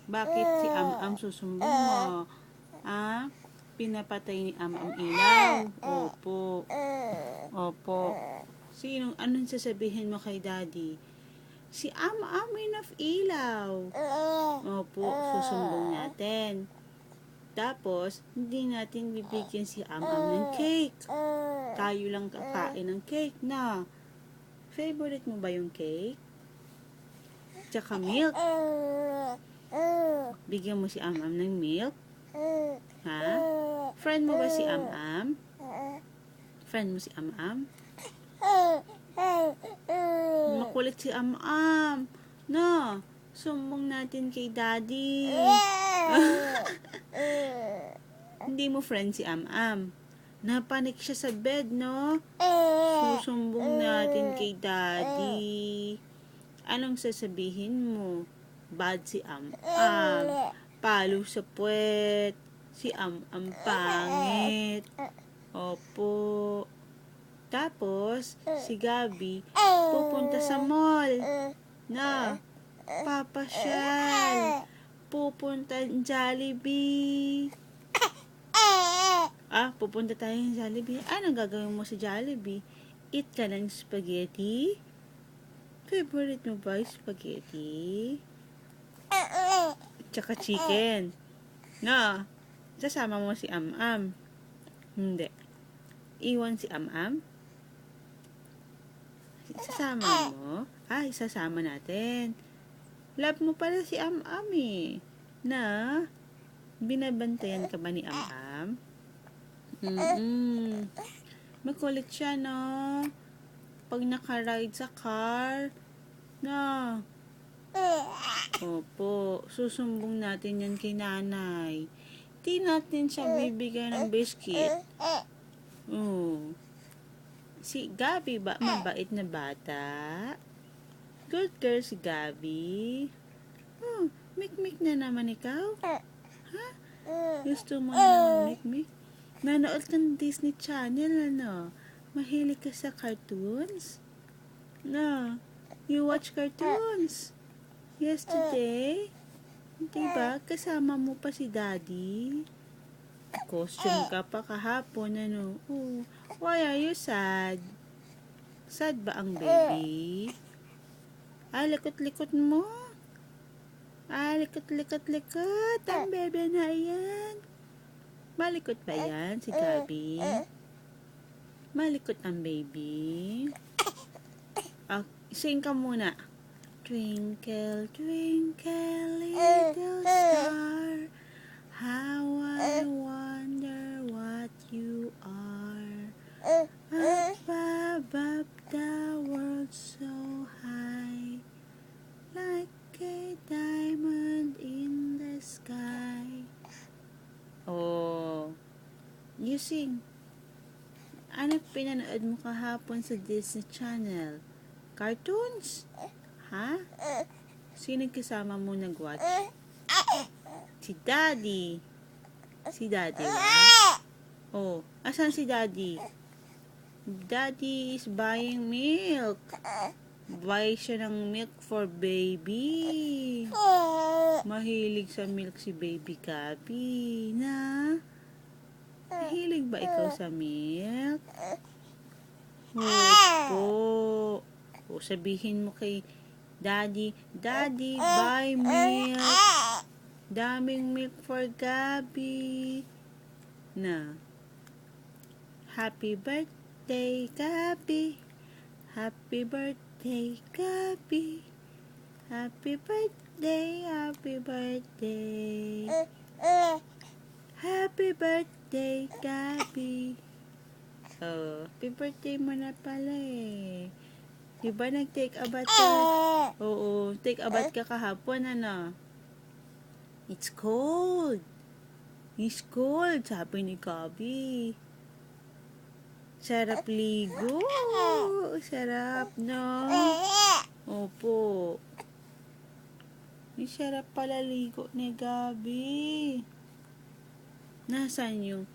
Bakit si Am-Am susumbong mo? Ah, pinapatay ni Am-Am ilaw. Opo. Opo. Anong sasabihin mo kay Daddy? Si Am-Am enough ilaw. Opo, susumbong natin. Tapos, hindi natin bibigyan si Am-Am ng cake. Tayo lang kakain ng cake na. Favorite mo ba yung cake? Tsaka milk. Bigyan mo si Am-Am ng milk? Ha? Friend mo ba si Am-Am? Friend mo si Am-Am? Makulit si Am-Am. No, sumbong natin kay Daddy. Hindi mo friend si Am-Am. Napanik siya sa bed, no? Susumbong natin kay Daddy. Anong sasabihin mo? Bad si Am-Am. Palo sa puwet. Si Am-Am pangit. Opo. Tapos, si Gabi pupunta sa mall. Na, papasyal. Pupunta ng Jollibee. Pupunta tayo ng Jollibee. Anong gagawin mo sa Jollibee? Eat ka ng spaghetti? Favorite mo ba yung spaghetti? Tsaka chicken. No, sasama mo si Am-Am. Hindi. Iwan si Am-Am? Sasama mo? Sasama natin. Love mo pala si Am-Am eh. Na, binabantayan ka ba ni Am-Am? Makulit siya, no? Pag naka-ride sa car. No. Opo, susumbong natin yan kay nanay. Di natin siya bibigyan ng biscuit. Si Gabi ba, mabait na bata? Good girl si Gabi. Mikmik na naman ikaw? Ha? Gusto mo na naman mikmik? Nanood ka ng Disney Channel, ano? Mahilig ka sa cartoons? No. You watch cartoons? Yesterday? Diba? Kasama mo pa si Daddy? Costume ka pa kahapon, ano? Why are you sad? Sad ba ang baby? Likot-likot mo. Likot-likot-likot. Ang bebe na yan. Malikot ba yan, si Gabi? Malikot ang baby. Sing ka muna. Twinkle, twinkle, little star, how I wonder what you are. Up above the world so high, like a diamond in the sky. You sing. Ano pinanood mo kahapon sa Disney Channel? Cartoons? Ha? Sino kasama mo nag-watch? Si Daddy. Si Daddy ba? Asan si Daddy? Daddy is buying milk. Buy siya ng milk for baby. Mahilig sa milk si baby Gabi, na? Mahilig ba ikaw sa milk? Opo. Sabihin mo kay Daddy, Daddy, buy milk. Daming milk for Gabi. Na. Happy birthday, Gabi. Happy birthday, Gabi. Happy birthday, happy birthday. Happy birthday, Gabi. Happy birthday mo na pala eh. Diba nag-take a bath ka? Take a bath ka kahapon, ano? It's cold. It's cold, sabi ni Gabi. Sarap ligo. Sarap, no? Opo. Sarap pala ligo ni Gabi. Nasaan yung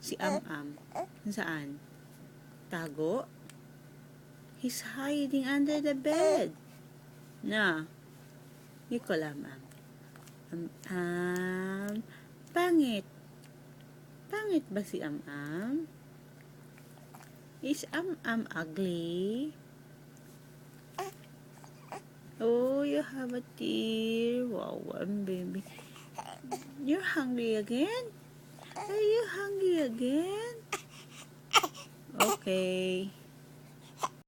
si Am-Am? Saan? Tago? He's hiding under the bed. Na. You call Am-Am. Am-Am. Pangit. Pangit ba si Am-Am? Is Am-Am ugly? Oh, you have a tear. Wow, baby. You're hungry again? Are you hungry again? Okay.